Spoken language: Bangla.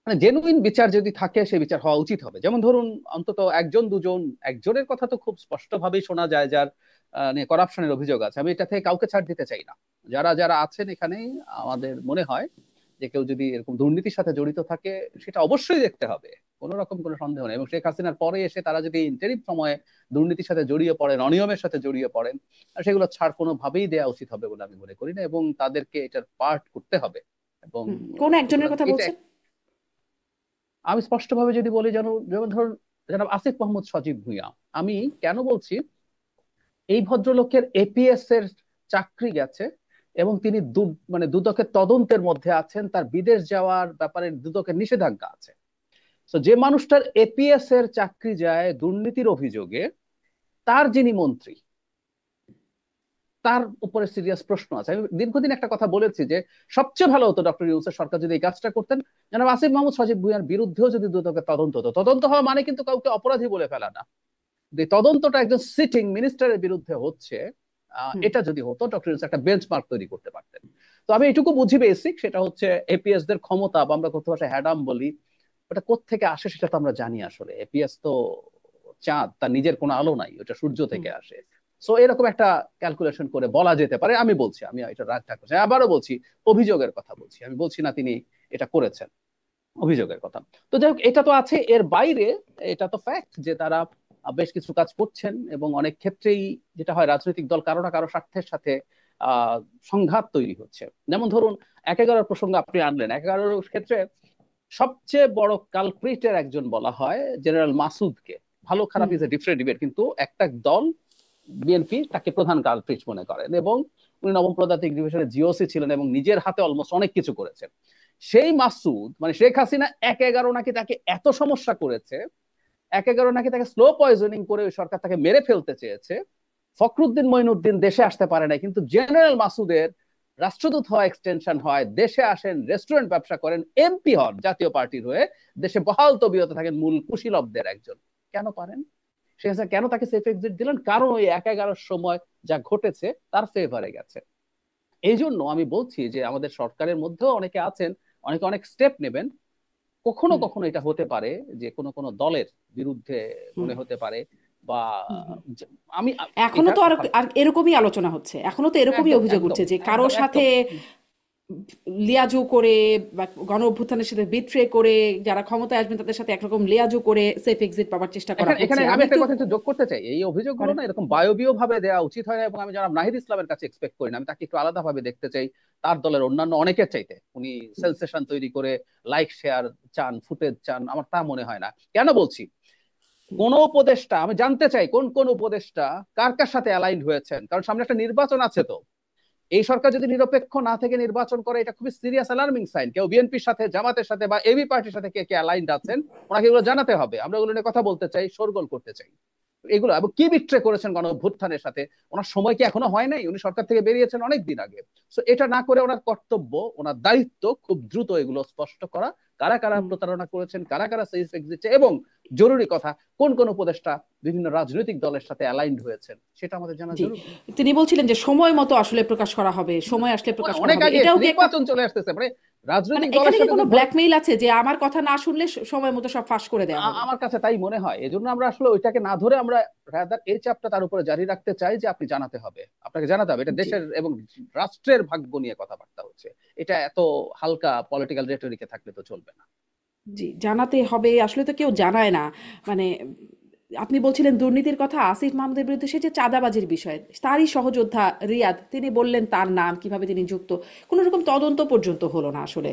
মানে জেনুইন বিচার যদি থাকে সেই বিচার হওয়া উচিত হবে। যেমন ধরুন অন্তত একজন দুজন, একজনের কথা তো খুব স্পষ্টভাবেই শোনা যায় যার নিয়ে করাপশনের অভিযোগ আছে। আমি এটা থেকে কাউকে ছাড় দিতে চাই না। যারা যারা আছেন এখানে, আমাদের মনে হয় যে কেউ যদি এরকম দুর্নীতির সাথে জড়িত থাকে সেটা অবশ্যই দেখতে হবে, কোনো রকম কোনো সন্দেহ নেই। এবং শেখ হাসিনার পরে এসে তারা যদি ইন্টারিম সময়ে দুর্নীতির সাথে জড়িয়ে পড়েন, অনিয়মের সাথে জড়িয়ে পড়েন, সেগুলো ছাড় কোনোভাবেই দেওয়া উচিত হবে বলে আমি মনে করি না, এবং তাদেরকে এটার পার্ট করতে হবে। এবং কোন একজনের সুতরাং কথা এটা বলছেন? আমি স্পষ্টভাবে যদি বলি, যেন যেমন ধরুন জনাব আসিফ মাহমুদ সজীব ভুঁইয়া। আমি কেন বলছি, এই ভদ্রলোকের এপিএস এর চাকরি গেছে এবং তিনি মানে দুদকের তদন্তের মধ্যে আছেন, তার বিদেশ যাওয়ার ব্যাপারে দুদকের নিষেধাজ্ঞা আছে। তো যে মানুষটার এপিএস এর চাকরি যায় দুর্নীতির অভিযোগে, তার যিনি মন্ত্রী, তার উপরে সিরিয়াস প্রশ্ন আছে। আমি দীর্ঘদিন একটা কথা বলেছি যে সবচেয়ে ভালো হতো ডক্টর ইউনূসের সরকার যদি এই কাজটা করতেন, জনাব আসিফ মাহমুদ সজীব ভুঁইয়ার বিরুদ্ধেও যদি দুদকের তদন্ত হতো। তদন্ত হওয়া মানে কিন্তু কাউকে অপরাধী বলে ফেলা না। যে তদন্তটা একজন সিটিং মিনিস্টারের বিরুদ্ধে হচ্ছে, হুম। এটা যদি হতো ডক্টর ইউনূস একটা বেঞ্চমার্ক তৈরি করতে পারতেন। তো আমি এটুকু বুঝি বেসিক, সেটা হচ্ছে এপিএস দের ক্ষমতা, বা আমরা কথ্য ভাষায় হ্যাডাম বলি, ওটা কোত্থেকে আসে সেটা তো আমরা জানি। আসলে এপিএস তো চাঁদ, তার নিজের কোনো আলো নাই, ওটা সূর্য হুম। থেকে আসে। সো এরকম একটা ক্যালকুলেশন করে বলা যেতে পারে। আমি বলছি, আমি এটা রাগ ঢাক করছি, আবারও বলছি, অভিযোগের কথা বলছি, আমি বলছি না তিনি এটা করেছেন, অভিযোগের কথা। তো যাই হোক, এটা তো আছে, এর বাইরে এটা তো ফ্যাক্ট যে তারা বেশ কিছু কাজ করছেন, এবং অনেক ক্ষেত্রেই যেটা হয়, রাজনৈতিক দল কারো না কারো স্বার্থের সাথে আহ সংঘাত তৈরি হচ্ছে। যেমন ধরুন ১১ প্রসঙ্গ আপনি আনলেন, ১১ ক্ষেত্রে সবচেয়ে বড় কালপ্রিটের একজন বলা হয় জেনারেল মাসুদকে। ভালো খারাপ হুম। ইজ এ ডিফারেন্ট ডিবেট, কিন্তু একটা দল বিএনপি তাকে প্রধান কালপ্রিট মনে করেন, এবং উনি নবম পদাতিক ডিভিশনের জিওসি ছিলেন এবং নিজের হাতে অলমোস্ট অনেক কিছু করেছেন। সেই মাসুদ, মানে শেখ হাসিনা ১/১১ নাকি তাকে এত সমস্যা করেছে, ১/১১ নাকি তাকে স্লো পয়জনিং করে ওই সরকার তাকে মেরে ফেলতে চেয়েছে। ফখরুদ্দিন মঈনুদ্দিন দেশে আসতে পারে নাই, কিন্তু জেনারেল মাসুদের রাষ্ট্রদূত হওয়া এক্সটেনশন হয়, দেশে আসেন, রেস্টুরেন্ট ব্যবসা করেন, এমপি হন জাতীয় পার্টির হয়ে, দেশে বহাল তবিয়তে থাকেন, মূল কুশীলবদের একজন। কেন পারেন? সে কেন তাকে সেফ এক্সিট দিলেন? কারণ ওই ১/১১ সময় যা ঘটেছে তার ফেভারে গেছে। এই জন্য আমি বলছি যে আমাদের সরকারের মধ্যেও অনেকে আছেন, অনেকে অনেক স্টেপ নেবেন। কখনো হুম। কখনো এটা হতে পারে যে কোনো কোনো দলের বিরুদ্ধে হুম। মনে হতে পারে, বা হুম। হুম। আমি এখনো এটা তো আর কথা আর এরকমই আলোচনা হচ্ছে, এখনো তো এরকমই একদম অভিযোগ একদম উঠছে যে কারো একদম সাথে একদম। লিয়াজু করে বা গণ অভ্যুত্থানের সাথে বিট্রে করে যারা ক্ষমতায় আসবেন তাদের সাথে একরকম লিয়াজু করে সেফ এক্সিট পাওয়ার চেষ্টা করা এখানে হচ্ছে। এখানে আমি আমি একটা একটু কথা একটু যোগ করতে চাই, এই অভিযোগগুলো করেন। না এরকম বায়বীয় ভাবে দেওয়া উচিত হয় না, এবং আমি যারা নাহিদ ইসলামের কাছে এক্সপেক্ট করি না, আমি তাকে একটু আলাদা ভাবে দেখতে চাই। তার দলের অন্যান্য অনেকের চাইতে উনি সেন্সেশন তৈরি করে লাইক শেয়ার চান, ফুটেজ চান, আমার তা মনে হয় না। কেন বলছি, কোন উপদেষ্টা, আমি জানতে চাই কোন কোন উপদেষ্টা কার কার সাথে অ্যালাইন হয়েছেন, কারণ সামনে একটা নির্বাচন আছে। তো এই সরকার যদি নিরপেক্ষ না থেকে নির্বাচন করে, এটা খুবই সিরিয়াস অ্যালার্মিং সাইন। কেউ বিএনপির সাথে, জামাতের সাথে বা এবি পার্টির সাথে কে কে অ্যালাইন্ড আছেন, ওনাকে এগুলো জানাতে হবে। আমরা এগুলো নিয়ে কথা বলতে চাই, শোরগোল করতে চাই। এগুলো এবং কি বিট্রে করেছেন গণ অভ্যুত্থানের সাথে, ওনার সময় কি এখনো হয় নাই? উনি সরকার থেকে বেরিয়েছেন অনেক দিন আগে। সো এটা না করে ওনার কর্তব্য, ওনার দায়িত্ব খুব দ্রুত এগুলো স্পষ্ট করা, কারা কারা হুম। প্রতারণা করেছেন, কারা কারা সেফ এক্সিটে, এবং জরুরি কথা, কোন কোন উপদেষ্টা বিভিন্ন রাজনৈতিক দলের সাথে অ্যালাইন্ড হয়েছেন, সেটা আমাদের জানা জি, জরুরি। তিনি বলছিলেন যে সময় মতো আসলে প্রকাশ করা হবে, সময় আসলে প্রকাশ করা অনেক হবে, আগে, এটাও কি একটা নির্বাচন চলে আসতেছে, মানে মানে রাজনৈতিক এখানে দলের কি সাথে কোনো ধরেন, ব্ল্যাকমেইল আছে যে আমার কথা না শুনলে সময় মতো সব ফাঁস করে দেওয়া হবে? আমার কাছে তাই মনে হয়। এজন্য আমরা আসলে ওইটাকে না ধরে আমরা রাদার এই চাপটা তার উপরে জারি রাখতে চাই যে আপনি জানাতে হবে, আপনাকে জানাতে হবে। এটা জি। দেশের এবং রাষ্ট্রের ভাগ্য নিয়ে কথাবার্তা হচ্ছে। এটা এত হালকা পলিটিক্যাল রেটরিকে থাকলে তো চলবে না। জি, জানাতে হবে। আসলে তো কেউ জানায় না। মানে আপনি বলছিলেন দুর্নীতির কথা, আসিফ মাহমুদের বিরুদ্ধে সে যে চাঁদাবাজির বিষয়, তারই সহযোদ্ধা রিয়াদ, তিনি বললেন তার নাম, কিভাবে তিনি যুক্ত। কোনো রকম তদন্ত পর্যন্ত হলো না আসলে।